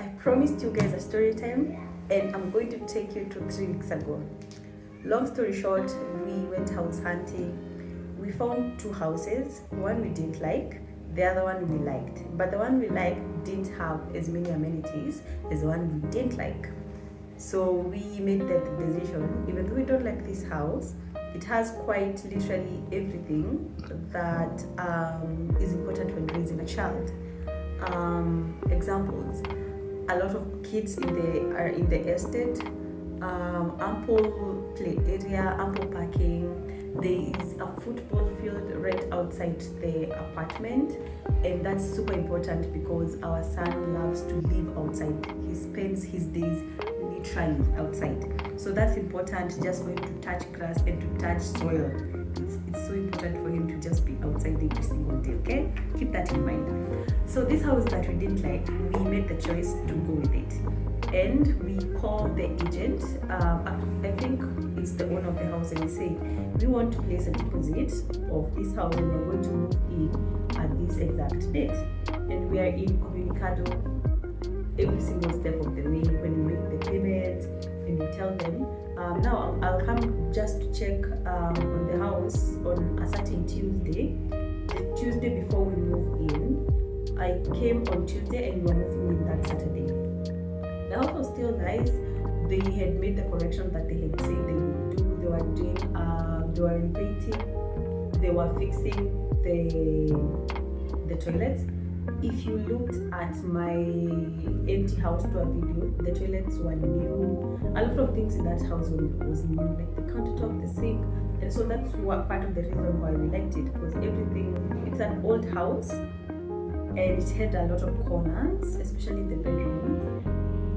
I promised you guys a story time, and I'm going to take you to 3 weeks ago. Long story short, we went house hunting. We found 2 houses. One we didn't like, the other one we liked. But the one we liked didn't have as many amenities as the one we didn't like. So we made that decision. Even though we don't like this house, it has quite literally everything that is important when raising a child. Examples: a lot of kids are in the estate, ample play area, ample parking. There is a football field right outside the apartment, and that's super important because our son loves to live outside. He spends his days literally outside. So that's important just for him to touch grass and to touch soil. It's so important for him to just be outside every single day, okay? Keep that in mind. So this house that we didn't like, we made the choice to go with it. And we called the agent, I think it's the owner of the house, and we say, we want to place a deposit of this house and we're going to move in at this exact date. And we are in Comunicado every single step of the way when we make the payments, and we tell them, now I'll come just to check on the house on a certain Tuesday. The Tuesday before we move in, I came on Tuesday and we were moving in that Saturday. The house was still nice. They had made the correction that they had said they would do. They were doing, they were repainting, they were fixing the toilets. If you looked at my empty house tour video, the toilets were new. A lot of things in that house was new, like the countertop, the sink. And so that's part of the reason why we liked it, because everything, it's an old house and it had a lot of corners, especially the bedrooms.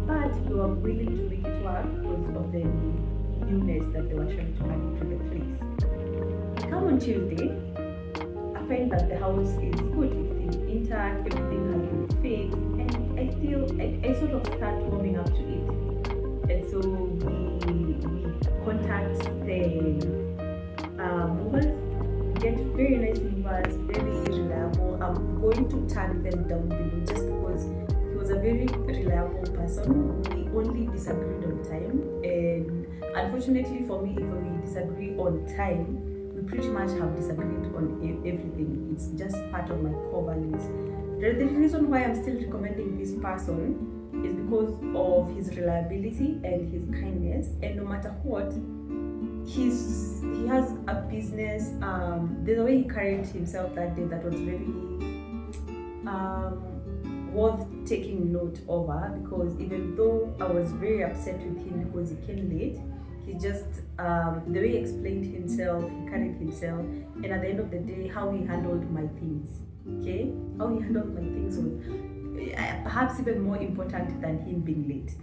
But we were willing to make it work because of the newness that they were trying to add to the place. Come on Tuesday, I find that the house is good, it's still intact, everything has been fixed, and I sort of start warming up to it. And so we contact the movers. We get very nice movers, very reliable. I'm going to tag them down below just because he was a very reliable person. We only disagreed on time, and unfortunately for me, if we disagree on time, we pretty much have disagreed on everything. It's just part of my core values. The reason why I'm still recommending this person is because of his reliability and his kindness, and no matter what, he has a business. There's a way he carried himself that day that was very worth taking note over, because even though I was very upset with him because he came late, he just, the way he explained himself, he carried himself, and at the end of the day, how he handled my things, okay? How he handled my things was perhaps even more important than him being late.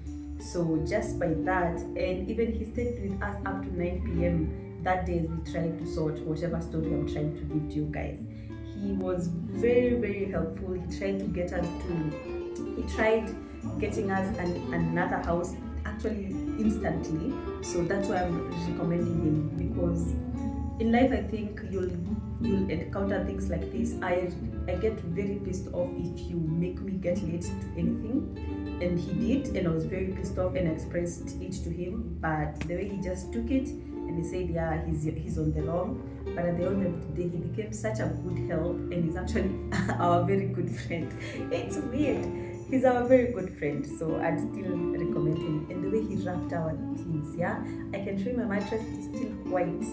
So just by that, and even he stayed with us up to 9 p.m. that day as we tried to sort whatever story I'm trying to give to you guys. He was very, very helpful. He tried getting us another house actually instantly. So that's why I'm recommending him, because in life I think you'll encounter things like this. I get very pissed off if you make me get late to anything, and he did, and I was very pissed off and expressed it to him. But the way he just took it and he said, yeah, he's on the wrong, but at the end of the day, he became such a good help, and he's actually our very good friend. It's weird. He's our very good friend, so I'd still recommend him. And the way he wrapped our things, yeah, I can show you my mattress, it's still white.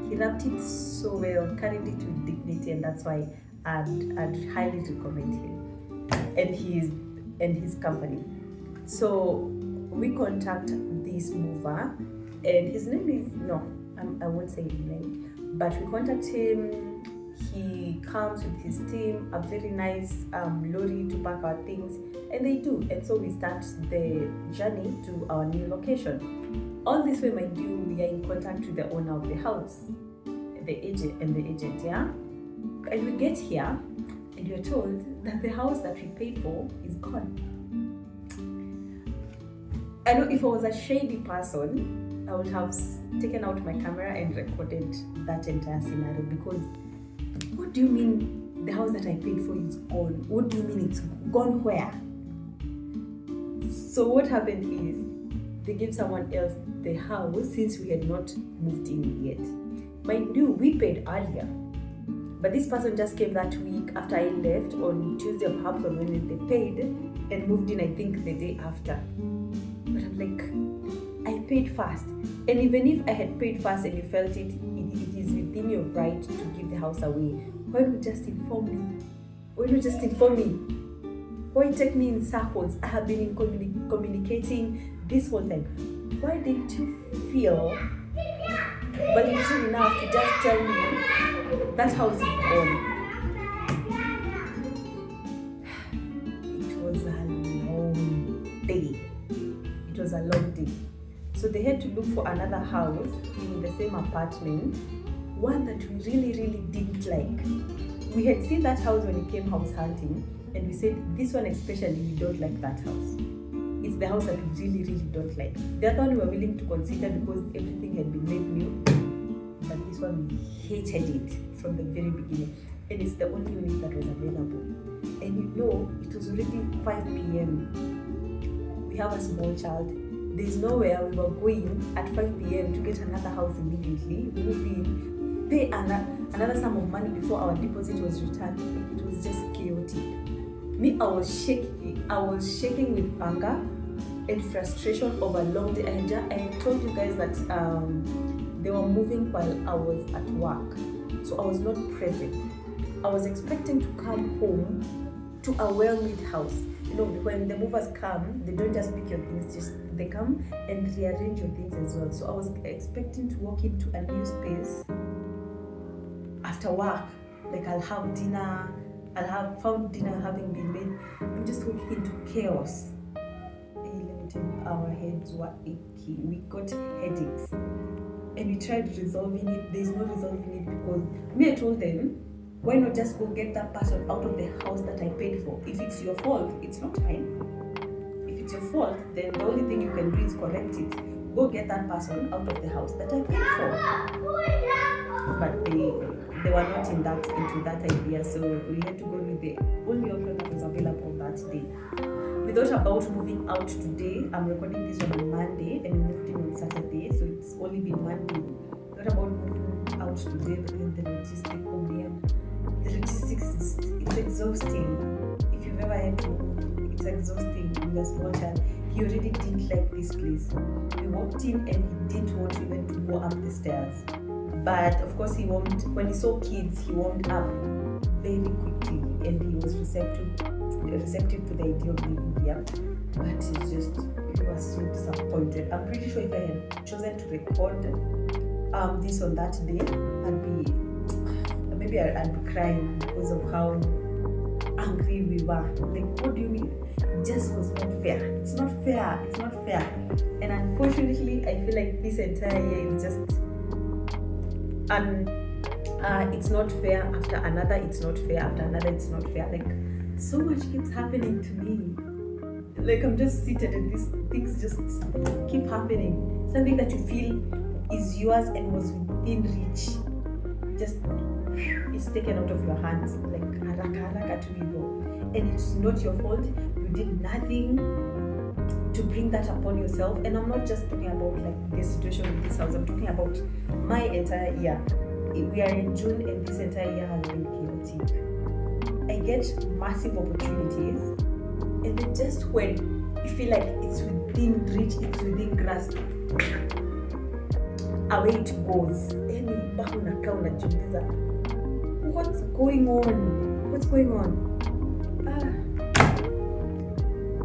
He wrapped it so well, carried it with dignity, and that's why I'd highly recommend him and his company. So we contact this mover, and his name is, I won't say his name, but we contact him. He comes with his team, a very nice lorry to pack our things, and they do. And so we start the journey to our new location. All this way, mind you, we are in contact with the owner of the house, the agent, yeah? And we get here, and you're told that the house that we paid for is gone. I know if I was a shady person, I would have taken out my camera and recorded that entire scenario, because what do you mean the house that I paid for is gone? What do you mean it's gone where? So what happened is they gave someone else the house since we had not moved in yet. Mind you, we paid earlier, but this person just came that week after I left on Tuesday or perhaps on Wednesday. They paid and moved in, I think, the day after. But I'm like, I paid first, and even if I had paid first and you felt it is within your right to give the house away. Why not just inform me? Why not just inform me? Why take me in circles? I have been in communicating this whole time. Why didn't you feel validated enough to just tell me that house is gone? It was a long day. It was a long day. So they had to look for another house in the same apartment, one that we really didn't like. We had seen that house when we came house hunting, and we said, this one especially, we don't like that house. It's the house that we really don't like. The other one we were willing to consider because everything had been made new, but this one we hated it from the very beginning. And it's the only unit that was available. And you know, it was already 5 p.m. We have a small child. There's nowhere we were going at 5 p.m. to get another house immediately, move in, pay another sum of money before our deposit was returned. It was just chaotic. Me, I was shaking with anger and frustration over a long day. I had told you guys that they were moving while I was at work, so I was not present. I was expecting to come home to a well-made house. You know, when the movers come, they don't just pick your things, they come and rearrange your things as well. So I was expecting to walk into a new space after work, like I'll have dinner, I'll have found dinner having been made. I'm just walking into chaos. Hey, let me tell you, our heads were aching. We got headaches, and we tried resolving it. There's no resolving it because me, I told them, why not just go get that person out of the house that I paid for? If it's your fault, it's not mine. If it's your fault, then the only thing you can do is correct it. Go get that person out of the house that I paid for. But they were not into that idea, so we had to go with the only option that was available that day. We thought about moving out today. I'm recording this on a Monday and we moved in on Saturday, so it's only been Monday. We thought about moving out today, but then the logistics, oh man, the logistics it's exhausting. If you've ever had to move, it's exhausting with a small child. He already didn't like this place. We walked in and he didn't want even to go up the stairs. But of course when he saw kids, he warmed up very quickly and he was receptive to the idea of living here. But he was so disappointed. I'm pretty sure if I had chosen to record this on that day, I'd be crying because of how angry we were. Like, what do you mean? It just was not fair. It's not fair. And unfortunately, I feel like this entire year is just it's not fair after another, it's not fair after another, it's not fair. Like, so much keeps happening to me. Like, I'm just seated and these things just keep happening. Something that you feel is yours and was within reach, just it's taken out of your hands, like haraka to you, and it's not your fault. You did nothing to bring that upon yourself. And I'm not just talking about like the situation with this house, I'm talking about my entire year. We are in June and this entire year has been chaotic. I get massive opportunities, and then just when you feel like it's within reach, it's within grasp, away it goes. And back unakaa unajiuliza, what's going on?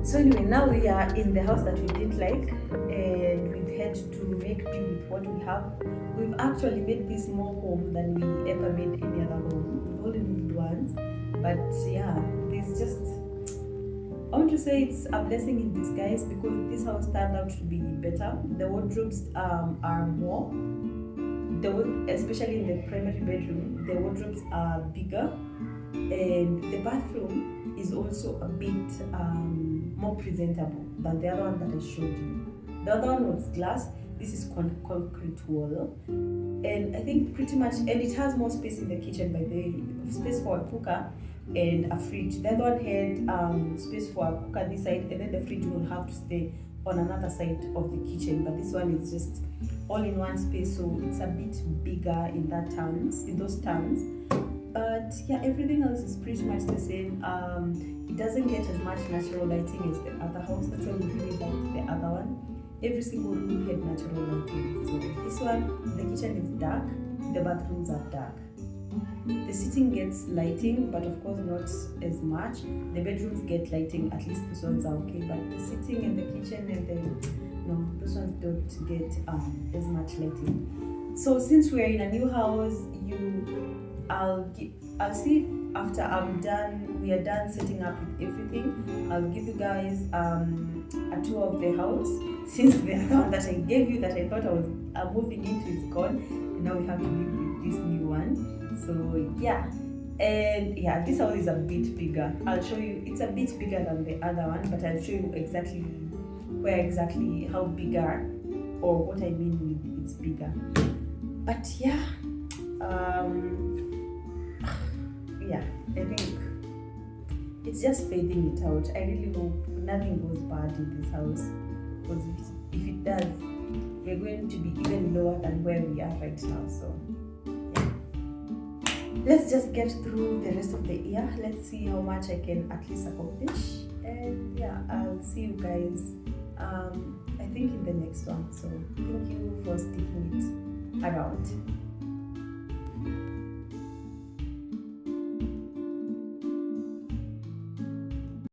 So anyway, now we are in the house that we didn't like, and we've had to make do with what we have. We've actually made this more home than we ever made any other home. We've only moved once, but yeah, there's just, I want to say it's a blessing in disguise because this house turned out to be better. The wardrobes are more, especially in the primary bedroom, the wardrobes are bigger, and the bathroom is also a bit more presentable than the other one that I showed you. The other one was glass. This is concrete wall, and I think pretty much, and it has more space in the kitchen, by the way, space for a cooker, and a fridge. The other one had space for a cooker this side, and then the fridge will have to stay on another side of the kitchen. But this one is just all in one space, so it's a bit bigger in those terms. But yeah, everything else is pretty much the same. It doesn't get as much natural lighting as the other house. That's why we really liked the other one. Every single room had natural lighting. So this one, the kitchen is dark, the bathrooms are dark. The sitting gets lighting, but of course not as much. The bedrooms get lighting, at least those ones are okay. But the sitting and the kitchen and those ones don't get as much lighting. So since we're in a new house, I'll see after we are done setting up with everything. I'll give you guys a tour of the house, since the other one that I gave you that I thought I was moving into is gone, and now we have to live with this new one. So yeah, and yeah, this house is a bit bigger. I'll show you. It's a bit bigger than the other one, but I'll show you exactly how bigger, or what I mean with it's bigger. But yeah, yeah, I think it's just fading it out. I really hope nothing goes bad in this house, because if it does, we're going to be even lower than where we are right now. So yeah, let's just get through the rest of the year. Let's see how much I can at least accomplish, and yeah, I'll see you guys I think in the next one. So thank you for sticking it around.